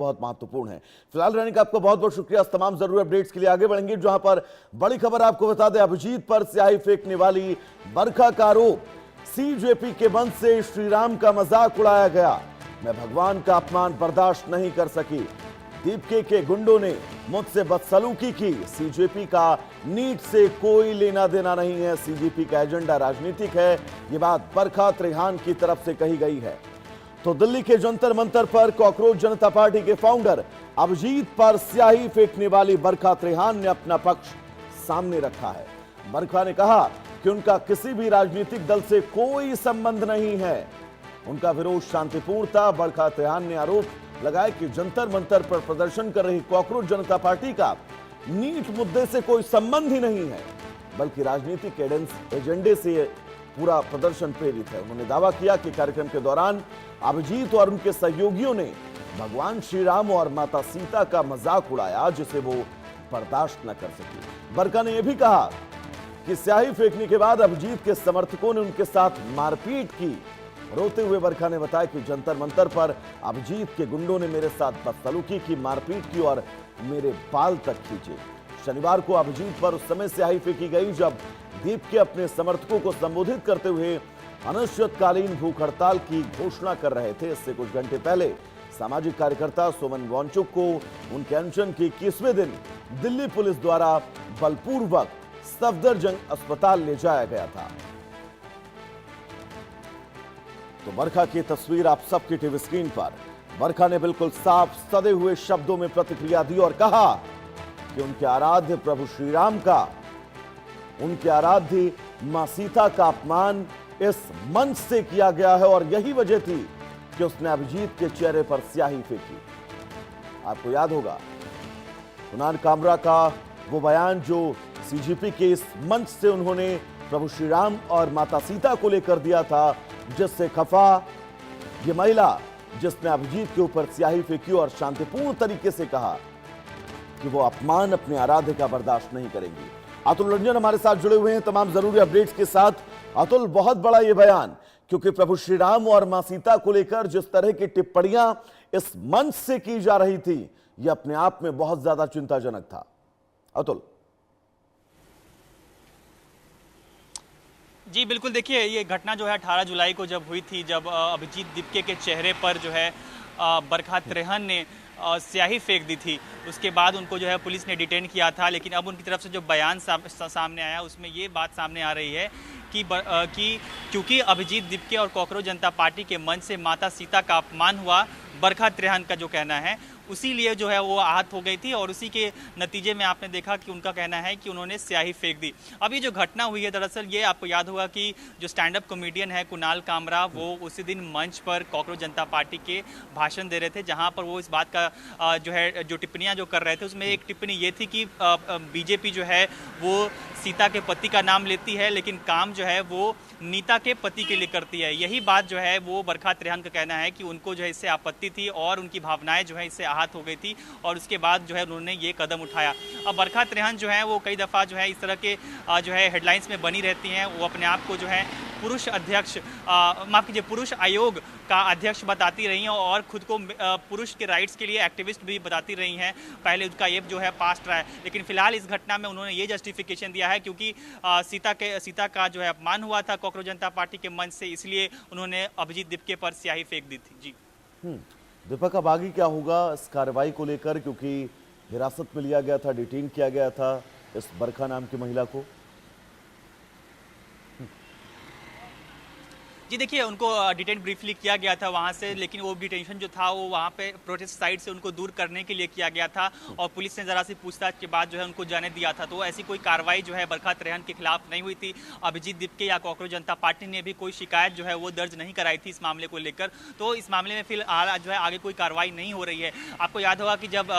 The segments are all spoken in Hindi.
बहुत महत्वपूर्ण है। फिलहाल रहने का आपका बहुत बहुत शुक्रिया। तमाम जरूरी अपडेट्स के लिए आगे बढ़ेंगे, जहां पर बड़ी खबर आपको बता दें, अभिजीत पर स्याही फेंकने वाली बरखा का आरोप, सीजेपी के मंच से श्रीराम का मजाक उड़ाया गया। मैं भगवान का अपमान बर्दाश्त नहीं कर सकी, दीपके के गुंडों ने मुझसे बदसलूकी की। सीजेपी का नीट से कोई लेना देना नहीं है, सीजेपी का एजेंडा राजनीतिक है, ये बात बरखा त्रेहान की तरफ से कही गई है। तो दिल्ली के जंतर मंतर पर कॉकरोच जनता पार्टी के फाउंडर अभिजीत पर स्याही फेंकने वाली बरखा त्रेहान ने अपना पक्ष सामने रखा है। बरखा ने कहा कि उनका किसी भी राजनीतिक दल से कोई संबंध नहीं है, उनका विरोध शांतिपूर्ण था। बरखा त्रेहान ने आरोप लगाया कि जंतर मंतर पर प्रदर्शन कर रही कॉकरोच जनता पार्टी का नीट मुद्दे से कोई संबंध ही नहीं है, बल्कि राजनीतिक एजेंडे से पूरा प्रदर्शन प्रेरित है। उन्होंने दावा किया कि कार्यक्रम के दौरान अभिजीत और उनके सहयोगियों ने भगवान श्री राम और माता सीता का मजाक उड़ाया, जिसे वो बर्दाश्त न कर सकी। बरखा ने यह भी कहा कि स्याही फेंकने के बाद अभिजीत के समर्थकों ने उनके साथ मारपीट की। रोते हुए बरखा ने बताया कि जंतर मंतर पर अभिजीत के गुंडों ने मेरे साथ बदसलूकी की, मारपीट की और मेरे बाल तक खींचे। शनिवार को अभिजीत पर उस समय स्याही फेंकी गई जब दीपके अपने समर्थकों को संबोधित करते हुए अनिश्चितकालीन भूख हड़ताल की घोषणा कर रहे थे। इससे कुछ घंटे पहले सामाजिक कार्यकर्ता सोमन वांगचुक को उनके अनशन के 21वें दिन दिल्ली पुलिस द्वारा बलपूर्वक सफदरजंग अस्पताल ले जाया गया था। तो बरखा की तस्वीर आप सबकी टीवी स्क्रीन पर। बरखा ने बिल्कुल साफ सदे हुए शब्दों में प्रतिक्रिया दी और कहा कि उनके आराध्य प्रभु श्री राम का, उनके आराध्य मां सीता का अपमान इस मंच से किया गया है और यही वजह थी कि उसने अभिजीत के चेहरे पर स्याही फेंकी। आपको याद होगा कुणाल कामरा का वो बयान जो सीजेपी के इस मंच से उन्होंने प्रभु श्री राम और माता सीता को लेकर दिया था, जिससे खफा ये महिला जिसने अभिजीत के ऊपर स्याही फेंकी और शांतिपूर्ण तरीके से कहा कि वो अपमान अपने आराध्य का बर्दाश्त नहीं करेंगी। अतुल रंजन हमारे साथ जुड़े हुए हैं तमाम जरूरी अपडेट्स के साथ। अतुल, बहुत बड़ा ये बयान, क्योंकि प्रभु श्री राम और मां सीता को लेकर जिस तरह की टिप्पणियां इस मंच से की जा रही थी, यह अपने आप में बहुत ज्यादा चिंताजनक था। अतुल। जी बिल्कुल, देखिए ये घटना जो है 18 जुलाई को जब हुई थी, जब अभिजीत दीपके के चेहरे पर जो है बरखा त्रेहान ने स्याही फेंक दी थी। उसके बाद उनको जो है पुलिस ने डिटेन किया था, लेकिन अब उनकी तरफ से जो बयान सामने आया उसमें ये बात सामने आ रही है कि क्योंकि अभिजीत दीपके और कॉकरोच जनता पार्टी के मंच से माता सीता का अपमान हुआ, बरखा त्रेहान का जो कहना है, उसी लिए जो है वो आहत हो गई थी और उसी के नतीजे में आपने देखा कि उनका कहना है कि उन्होंने स्याही फेंक दी। अब ये जो घटना हुई है, दरअसल ये आपको याद होगा कि जो स्टैंड अप कॉमेडियन है कुणाल कामरा, वो उसी दिन मंच पर कॉकरोच जनता पार्टी के भाषण दे रहे थे, जहां पर वो इस बात का जो है जो टिप्पणियां जो कर रहे थे, उसमें एक टिप्पणी ये थी कि बीजेपी जो है वो सीता के पति का नाम लेती है, लेकिन काम जो है वो नीता के पति के लिए करती है। यही बात जो है वो बरखा त्रेहान का कहना है कि उनको जो है इससे आपत्ति थी और उनकी भावनाएं जो है इससे आहत हो गई थी और उसके बाद जो है उन्होंने ये कदम उठाया। अब बरखा त्रेहान जो है वो कई दफ़ा जो है इस तरह के जो है हेडलाइंस में बनी रहती हैं। वो अपने आप को जो है पुरुष अध्यक्ष, माफ कीजिए, पुरुष आयोग का अध्यक्ष बताती रही हैं और खुद को पुरुष के राइट्स के लिए एक्टिविस्ट भी बताती रही हैं। पहले उनका ये जो है पास्ट रहा है, लेकिन फिलहाल इस घटना में उन्होंने ये जस्टिफिकेशन दिया है क्योंकि सीता का जो है अपमान हुआ था कॉकरोच जनता पार्टी के मंच से, इसलिए उन्होंने अभिजीत दीपके पर स्याही फेंक दी थी। जी दीपक, अब आगे क्या होगा इस कार्रवाई को लेकर, क्योंकि हिरासत में लिया गया था, डिटेन किया गया था इस बरखा नाम की महिला को? जी देखिए, उनको डिटेन ब्रीफली किया गया था वहाँ से, लेकिन वो डिटेंशन जो था वो वहाँ पे प्रोटेस्ट साइड से उनको दूर करने के लिए किया गया था और पुलिस ने ज़रा सी पूछताछ के बाद जो है उनको जाने दिया था। तो ऐसी कोई कार्रवाई जो है बरखा त्रेहान के खिलाफ नहीं हुई थी। अभिजीत दीपके या कॉकरोच जनता पार्टी ने भी कोई शिकायत जो है वो दर्ज नहीं कराई थी इस मामले को लेकर। तो इस मामले में फिलहाल जो है आगे कोई कार्रवाई नहीं हो रही है। आपको याद होगा कि जब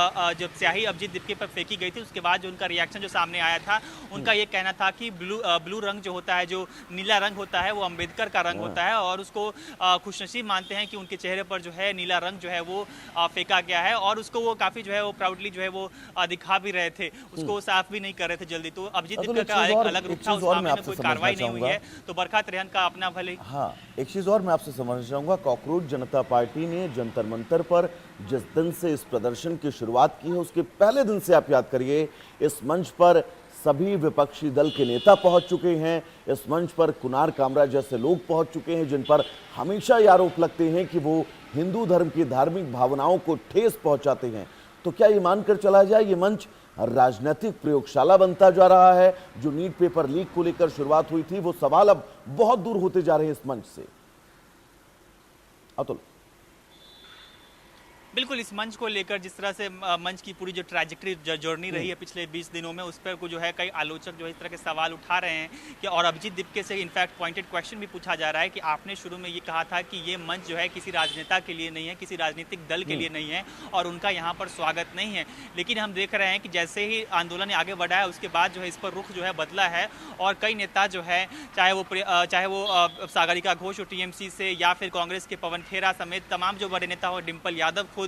स्याही अभिजीत दीपके पर फेंकी गई थी, उसके बाद जो उनका रिएक्शन जो सामने आया था, उनका ये कहना था कि ब्लू रंग जो होता है, जो नीला रंग होता है, वो अम्बेडकर का रंग होता है। होता है और उसको खुशनसीब मानते हैं कि उनके चेहरे पर जो है नीला रंग जो है वो फेंका गया है और उसको वो काफी जो है वो प्राउडली जो है वो दिखा भी रहे थे, उसको साफ भी नहीं कर रहे थे जल्दी। तो अभिजीत दिपके का एक अलग रूप था, उस मामले में कोई कार्रवाई नहीं हुई है, तो बरखा तिरहन का अपना भले। हाँ, एक चीज और मैं आपसे समझना चाहूंगा, कॉकरोच जनता पार्टी ने जंतर मंतर पर जिस दिन से इस प्रदर्शन की शुरुआत की है उसके पहले दिन से आप याद करिए इस मंच पर सभी विपक्षी दल के नेता पहुंच चुके हैं, इस मंच पर कुनार कामरा जैसे लोग पहुंच चुके हैं जिन पर हमेशा ये आरोप लगते हैं कि वो हिंदू धर्म की धार्मिक भावनाओं को ठेस पहुंचाते हैं। तो क्या ये मानकर चला जाए ये मंच राजनीतिक प्रयोगशाला बनता जा रहा है? जो नीट पेपर लीक को लेकर शुरुआत हुई थी वो सवाल अब बहुत दूर होते जा रहे हैं इस मंच से। अतुल, बिल्कुल, इस मंच को लेकर जिस तरह से मंच की पूरी जो ट्रैजेक्टरी जर्नी रही है पिछले 20 दिनों में, उस पर को जो है कई आलोचक जो है इस तरह के सवाल उठा रहे हैं कि और अभिजीत दिपके से इनफैक्ट पॉइंटेड क्वेश्चन भी पूछा जा रहा है कि आपने शुरू में ये कहा था कि ये मंच जो है किसी राजनेता के लिए नहीं है, किसी राजनीतिक दल के लिए नहीं है और उनका यहाँ पर स्वागत नहीं है। लेकिन हम देख रहे हैं कि जैसे ही आंदोलन आगे बढ़ा है उसके बाद जो है इस पर रुख जो है बदला है और कई नेता जो है चाहे वो सागरिका घोष टीएमसी से या फिर कांग्रेस के पवन खेरा समेत तमाम जो बड़े नेता हो, डिम्पल यादव खुद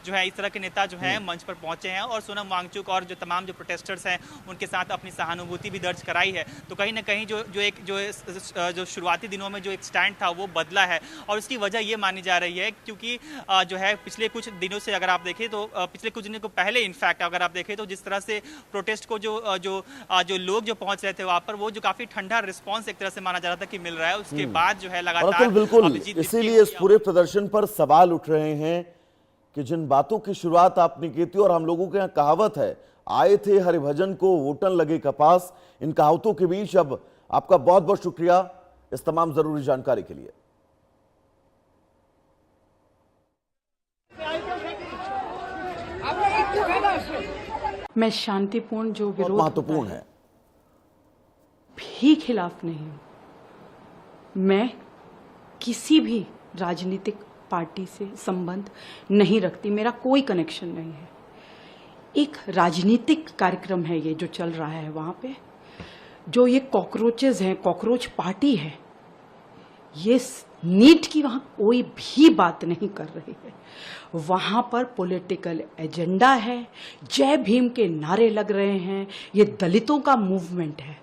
जो है इस तरह के नेता जो है मंच पर पहुंचे हैं और सोनम वांगचुक और जो तमाम जो प्रोटेस्टर्स हैं उनके साथ अपनी सहानुभूति भी दर्ज कराई है। तो कहीं ना कहीं जो शुरुआती दिनों में जो एक स्टैंड था वो बदला है और उसकी वजह ये मानी जा रही है क्योंकि जो है पिछले कुछ दिनों से अगर आप देखें तो पिछले कुछ दिनों को पहले इनफैक्ट अगर आप देखें तो जिस तरह से प्रोटेस्ट को जो लोग जो पहुंच रहे थे वहां पर वो जो काफी ठंडा रिस्पॉन्स एक तरह से माना जा रहा था कि मिल रहा है, उसके बाद जो है लगातार बिल्कुल इसीलिए इस पूरे प्रदर्शन पर सवाल उठ रहे हैं कि जिन बातों की शुरुआत आपने की थी और हम लोगों के यहाँ कहावत है आए थे हरिभजन को वोटन लगे कपास, इन कहावतों के बीच अब आपका बहुत बहुत शुक्रिया इस तमाम जरूरी जानकारी के लिए। मैं शांतिपूर्ण जो विरोध महत्वपूर्ण है भी खिलाफ नहीं हूं। मैं किसी भी राजनीतिक पार्टी से संबंध नहीं रखती, मेरा कोई कनेक्शन नहीं है। एक राजनीतिक कार्यक्रम है ये जो चल रहा है वहां पे, जो ये कॉकरोचेस हैं, कॉकरोच पार्टी है, ये नीट की वहां कोई भी बात नहीं कर रही है। वहां पर पॉलिटिकल एजेंडा है, जय भीम के नारे लग रहे हैं, ये दलितों का मूवमेंट है।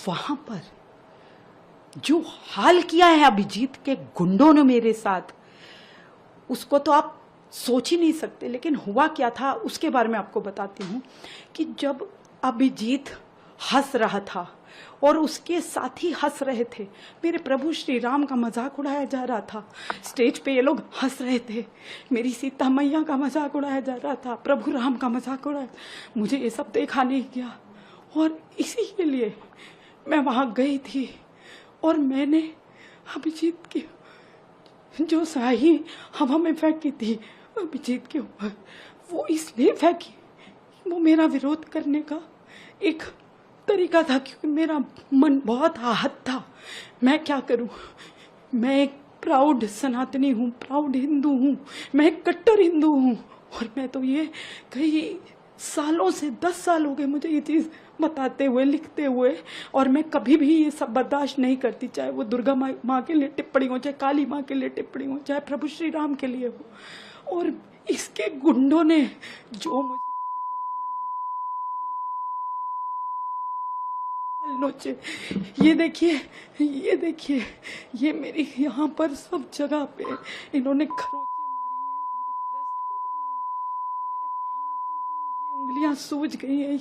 वहां पर जो हाल किया है अभिजीत के गुंडों ने मेरे साथ, उसको तो आप सोच ही नहीं सकते। लेकिन हुआ क्या था उसके बारे में आपको बताती हूँ कि जब अभिजीत हंस रहा था और उसके साथी हंस रहे थे, मेरे प्रभु श्री राम का मजाक उड़ाया जा रहा था, स्टेज पे ये लोग हंस रहे थे, मेरी सीता मैया का मजाक उड़ाया जा रहा था, प्रभु राम का मजाक उड़ाया, मुझे ये सब देखा नहीं गया और इसी के लिए मैं वहां गई थी और मैंने अभिजीत की जो स्याही हवा में फेंकी थी अभिजीत के ऊपर, वो इसलिए फेंकी, वो मेरा विरोध करने का एक तरीका था क्योंकि मेरा मन बहुत आहत था। मैं क्या करूं, मैं एक प्राउड सनातनी हूं, प्राउड हिंदू हूं, मैं एक कट्टर हिंदू हूं और मैं तो ये कई सालों से 10 साल हो गए मुझे ये चीज बताते हुए, लिखते हुए, और मैं कभी भी ये सब बर्दाश्त नहीं करती, चाहे वो दुर्गा माँ के लिए टिप्पणी हो, चाहे काली माँ के लिए टिप्पणी हो, चाहे प्रभु श्री राम के लिए हो। और इसके गुंडों ने जो मुझे नोचे, ये देखिए, ये मेरी यहाँ पर सब जगह पे इन्होंने खरोचे मारी हैं, मेरे ब्रेस्ट को दबाया, मेरे हाथों को ये उंगलियां सूज गई हैं,